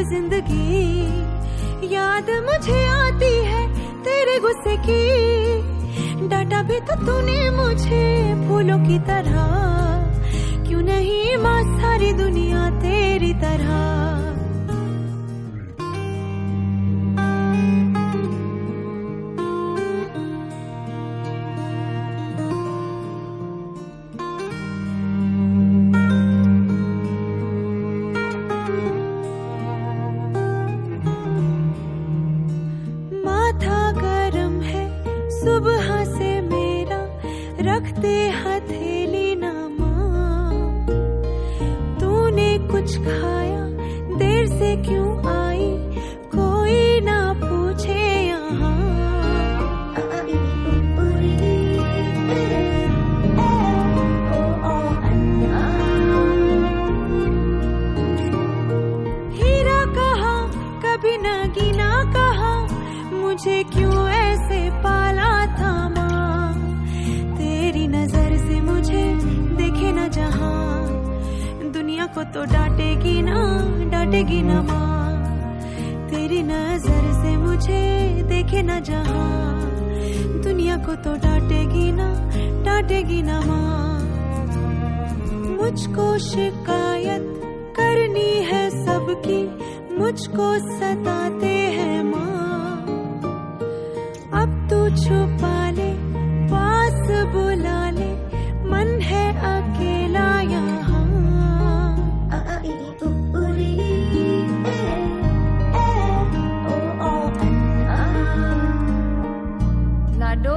जिंदगी याद मुझे आती है तेरे गुस्से की। डांटा भी तो तूने मुझे फूलों की तरह, क्यों नहीं माँ सारी दुनिया तेरी तरह। सुबह से मेरा रखते हथेली ना माँ, तूने कुछ खाया देर से क्यों आई कोई ना पूछे यहाँ। हीरा कहा कभी नगीना कहा, मुझे क्यों ऐसे पाला था माँ। तेरी नजर से मुझे देखे ना जहाँ, दुनिया को तो डांटेगी ना माँ। तेरी नजर से मुझे देखे ना जहाँ, दुनिया को तो डांटेगी ना माँ। मुझको शिकायत करनी है सबकी, मुझको सताते हैं माँ। अब तू छुपा ले पास बुला ले, मन है अकेला यहाँ। लाडो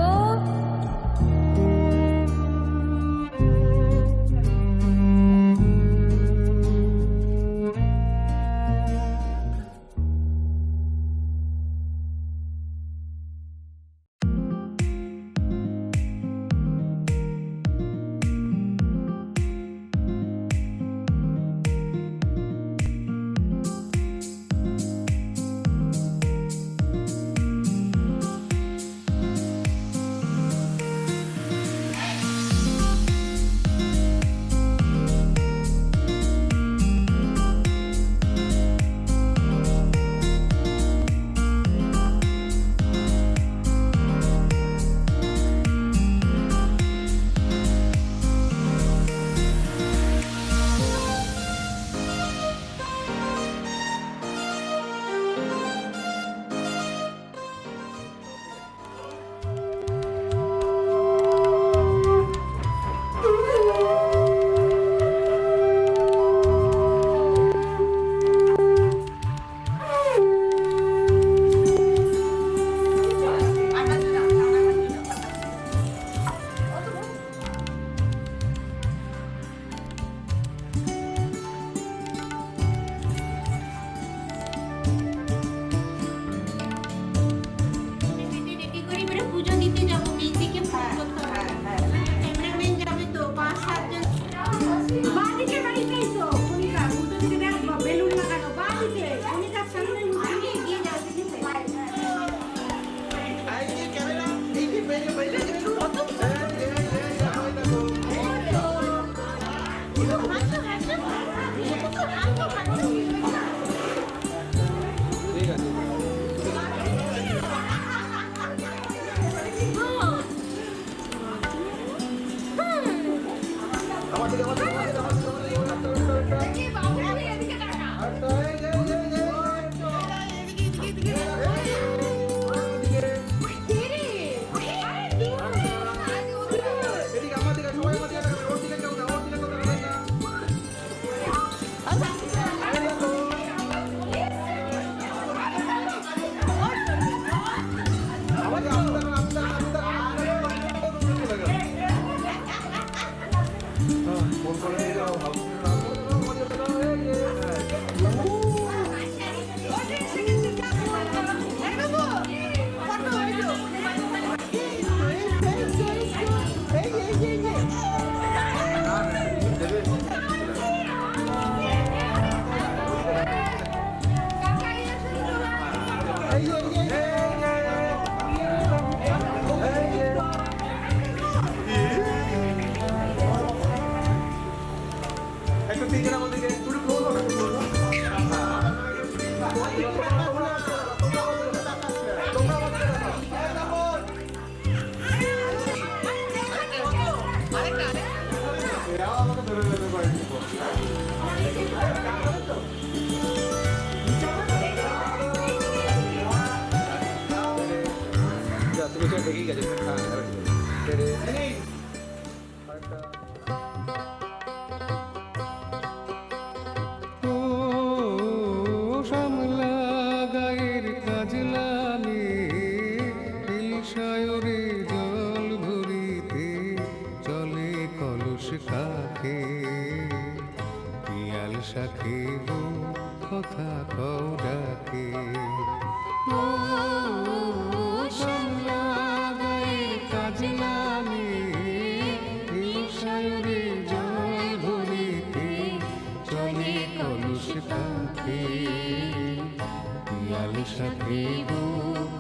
তুমি তো দেখেই গেছে। হ্যাঁ ও শামলা গায়ের কাজলা সায়রে জল ভরিতে চলে কলস কাখে পিয়াল শাখে কথা কও ডাকে ও শামলা গায়ের কাজলা সায়রে জল ভরিতে চলে কলস কাখে পিয়াল শাখে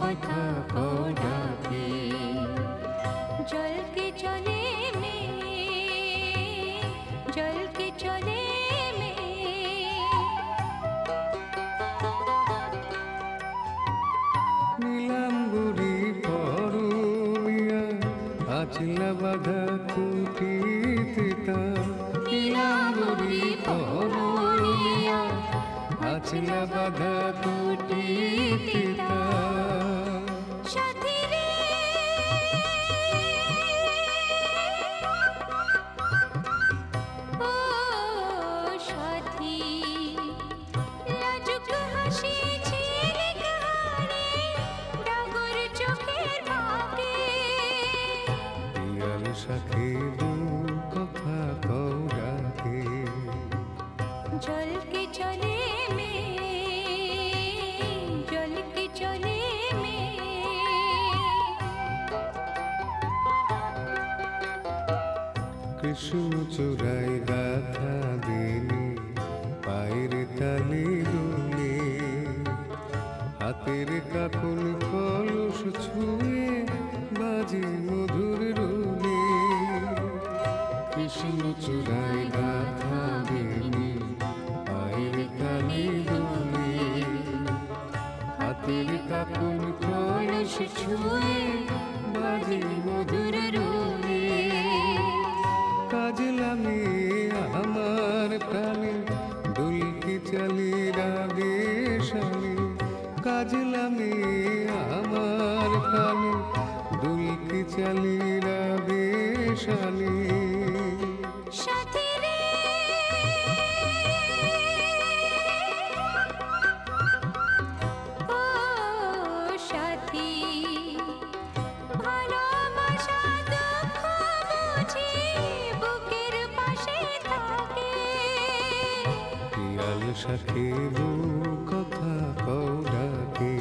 কথা কও ডাকে जल के चले में जल के चले में নীলাম্বরী পরমিয়া আচলা বাধা কুটিতে তা নীলাম্বরী পরমিয়া আচলা বাধা কুটিতে তা সাথী রে ও সাথী লাজুক হাসি ঝিলিক হাড়ে ডাগর চোখের ভাগে পিয়াল শাখে কথা কও ডাকে जल के चले में जल के चले में কৃষ্ণ চূড়ায় গাথা দিনে পায়ের তালে দোলে হাতের কাকন কলস ছুঁয়ে বাজে মধুর রোলে কৃষ্ণ চূড়ায় গাথা দিনে পায়ের তালে দোলে হাতের কাকন কলস ছুঁয়ে বাজে মধুর রোলে কাজলা মেয়ে আমার প্রাণে দুলকি চালি রাগে শানে কাজলা মেয়ে আমার প্রাণে দুলকি চালি রাগে শানে সাথী রে ও সাথী ভালোবাসা দুঃখ বুঝি বুকের পাশে থাকে পিয়াল শাখে কথা কও ডাকে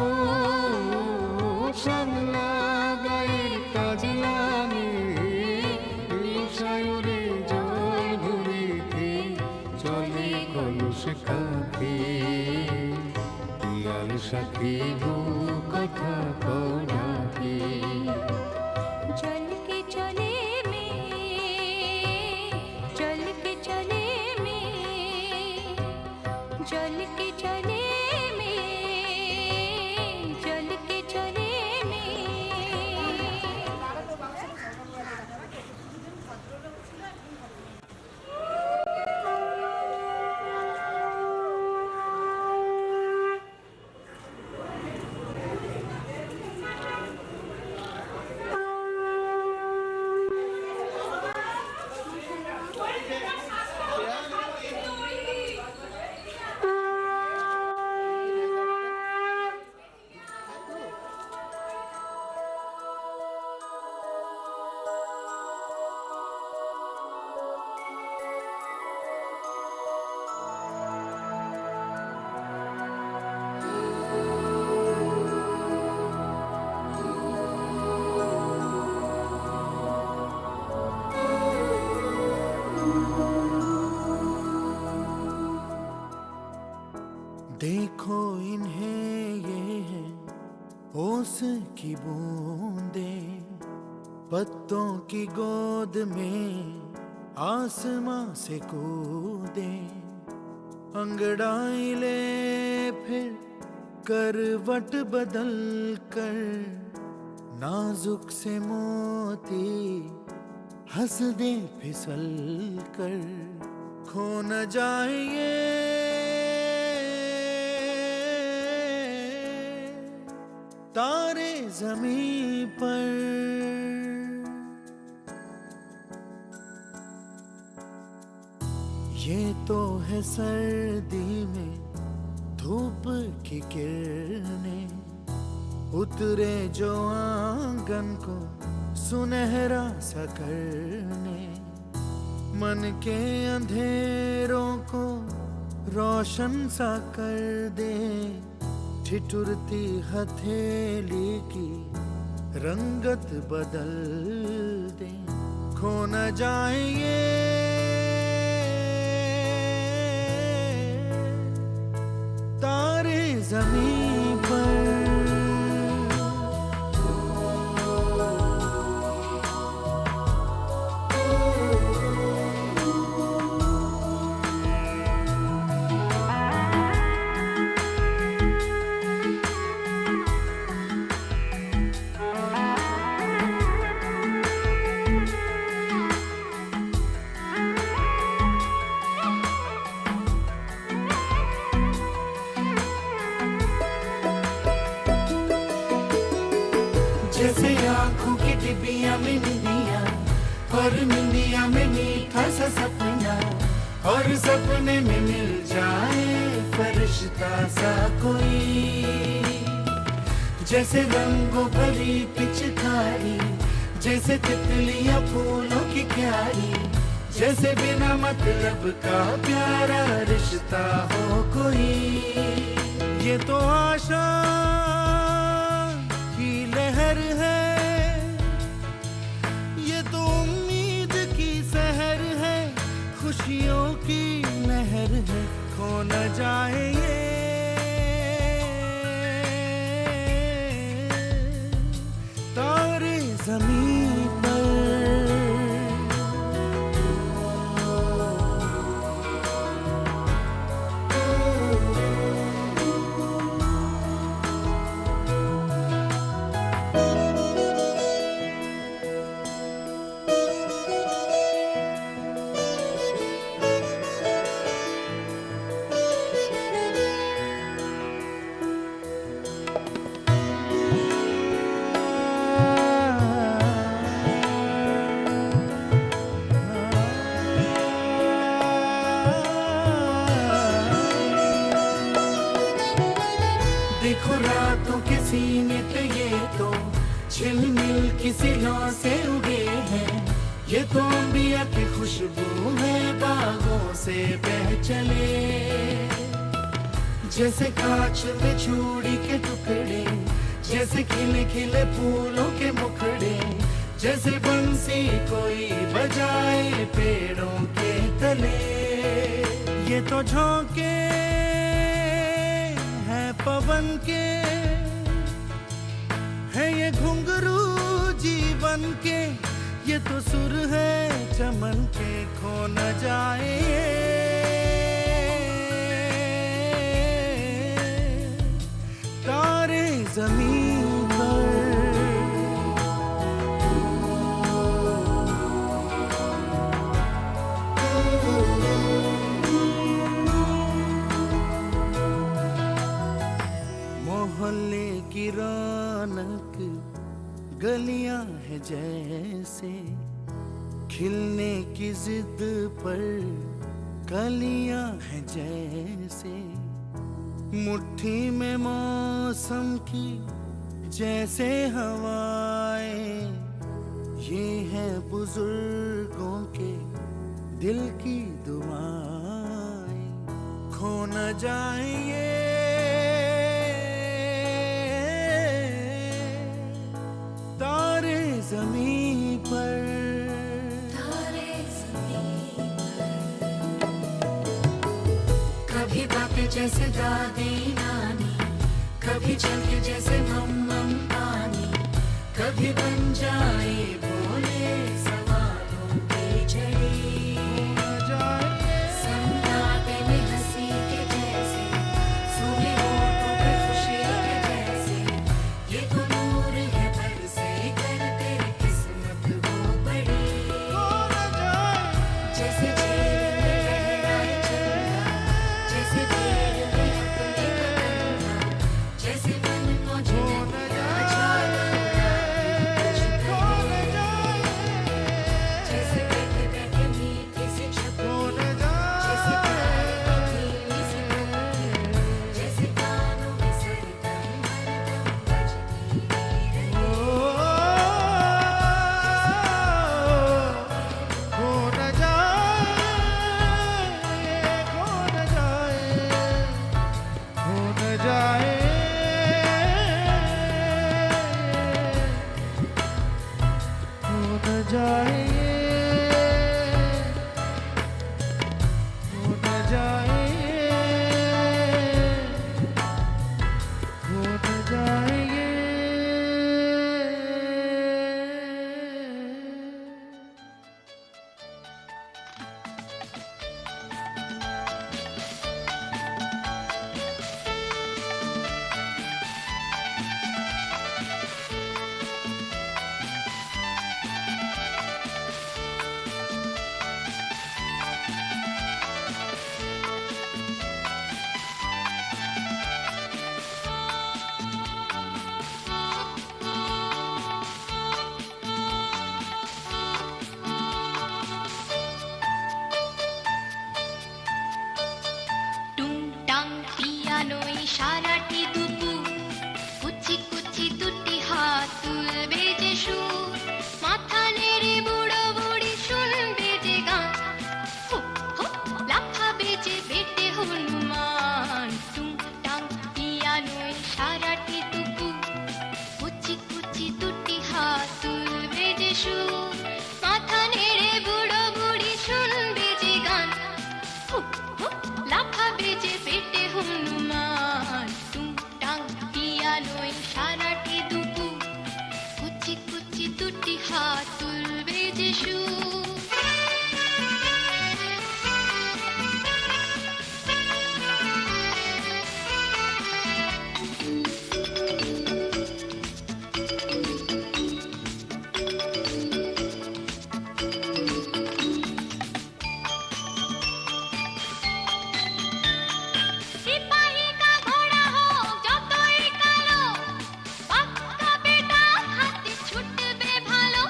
ও শামলা গায়ের কাজলা সায়রে জল ভরিতে চলে কলস কাখে পিয়াল শাখে কথা কও ডাকে जल के चले में जल के चले में जल के चले में जल के चले में देखो इन्हें ये है ओस की बूंदे पत्तों की गोद में आसमां से कूदे अंगड़ाई ले फिर करवट बदल कर नाजुक से मोती हंस दे फिसल कर खो न जाए तारे जमीन पर। ये तो है सर्दी में धूप की किरणें, उतरे जो आंगन को सुनहरा सा करने, मन के अंधेरों को रोशन सा कर दे, ठिठुरती हथेली की रंगत बदल दे, खो न जाए ये तारे जमीन पर। जैसे आँखों की डिबिया में निंदिया, और निंदिया में मीठा सा सपना, और सपने में मिल जाए फरिश्ता सा कोई। जैसे रंगों भरी पिचकारी, जैसे तितलियां फूलों की क्यारी, जैसे बिना मतलब का प्यारा रिश्ता हो कोई। ये तो आशा की लहर है, ये तो उम्मीद की सहर है, खुशियों की लहर है, खो न जाए ये तारे जमीन पर। देखो रातों के सीने पे ये तो झिलमिल किसी लौ से उगे हैं, ये तो अंबिया की खुशबू है बागों से बह चले। जैसे कांच में चूड़ी के टुकड़े, जैसे खिले खिले फूलों के मुखड़े, जैसे बंसी कोई बजाए पेड़ों के तले। ये तो झोंके पवन के है, ये घुंघरू जीवन के, ये तो सुर है चमन के, खो न जाए तारे जमीन पर। मोहल्ले की रौनक गलियां है जैसे, खिलने की जिद पर कलियां है जैसे, मुट्ठी में मौसम की जैसे हवाएं, ये है बुजुर्गों के दिल की दुआएं, खो न जाए ये तारे जमीन पर। तारे जमीन कभी बातें जैसे दादी नानी, कभी चलके जैसे मम्मम पानी, कभी बन जाए बोले सवालों की झड़ी। सन्नाटे में हंसी के जैसे, सूखे होठों पे खुशी के जैसे, ये तो नूर है बरसे कर तेरी किस्मत वो बड़ी। जैसे झील में लहराए चलना, जैसे भीड़ में अपने बदलना, जैसे मन को সারাটি দুপুর কুচি কুচি দুটি হাত তুলবে যে সুর মাথা নেড়ে বুড়ো বুড়ি শুনবে যে গান হো হো লাফাবে যে বেটে হনুমান টুং টাং পিয়ানোয় সারাটি দুপুর কুচি কুচি দুটি হাত তুলবে যে সুর মাথা নেড়ে বুড়ো বুড়ি শুনবে যে গান হো হো লাফাবে যে বেটে হনুমান টুং টাং পিয়ানোয় সারাটি দুপুর কুচি কুচি দুটি হাত তুলবে যে সুর सिपाही का घोड़ा हो যতই কালো পাক্কা বেটা হাতে ছুটবে ভালো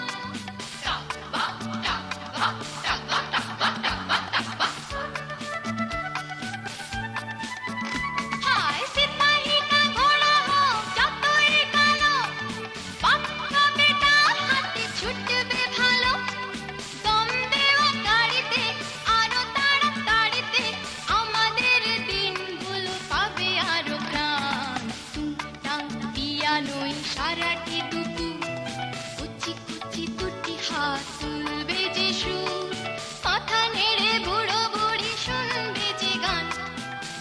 हाय सिपाही का घोड़ा हो যতই কালো পাক্কা বেটা হাতে ছুটবে ভালো দম দেওয়া গাড়িতে আরো তাড়াতাড়িতে আমাদের দিনগুলো পাবে আরো প্রাণ টুং টাং পিয়ানোয় সারাটি দুপুর কুচি কুচি দুটি হাত তুলবে যে সুর মাথা নেড়ে বুড়ো বুড়ি শুনবে যে গান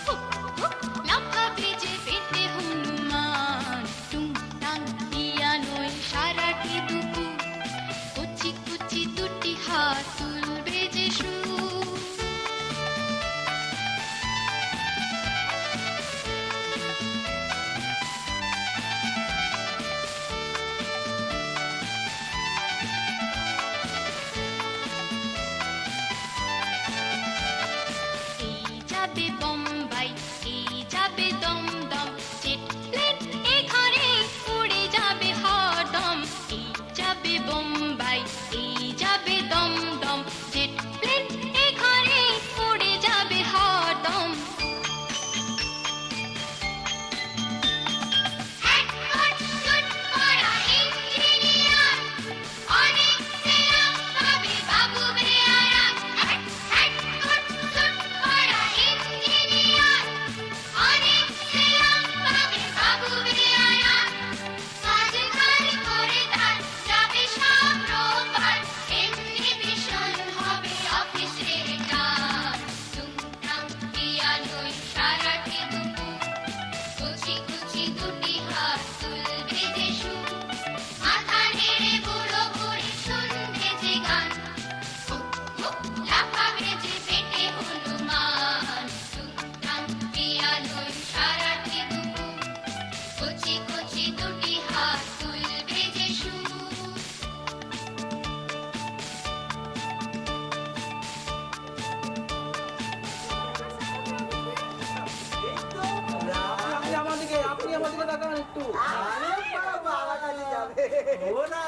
হো হো লাফাবে যে পেটে হনুমান টুং টাং পিয়ানোয় সারাটি দুপুর কুচি কুচি দুটি হাত তুলবে যে সুর এই যাবে বোম্বাই এই যাবে দমদম জেট প্লেন এই ঘরে উড়ে যাবে হরদম এই যাবে বোম্বাই এই যাবে দমদম জেট প্লেন এই ঘরে উড়ে যাবে হরদম কুচি কুচি দুটি হাত তুলবে যে সুর মাথা নেড়ে বুড়ো বুড়ি শুনবে যে গান হো হো লাফাবে যে পেটে হনুমান টুং টাং পিয়ানোয় সারাটি দুপুর কুচি কুচি দুটি হাত তুলবে যে সুর আপনি আমাদেরকে তাকান একটু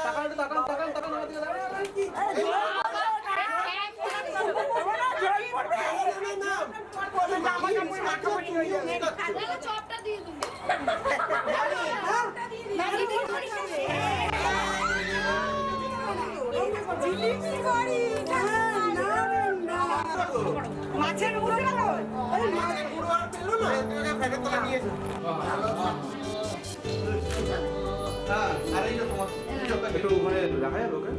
তাকান একটু তাকান আমাদেরকে চপটা দিয়ে দিন মাছের উড়ে গেল একটু ওখানে রাখা যাবে ওকে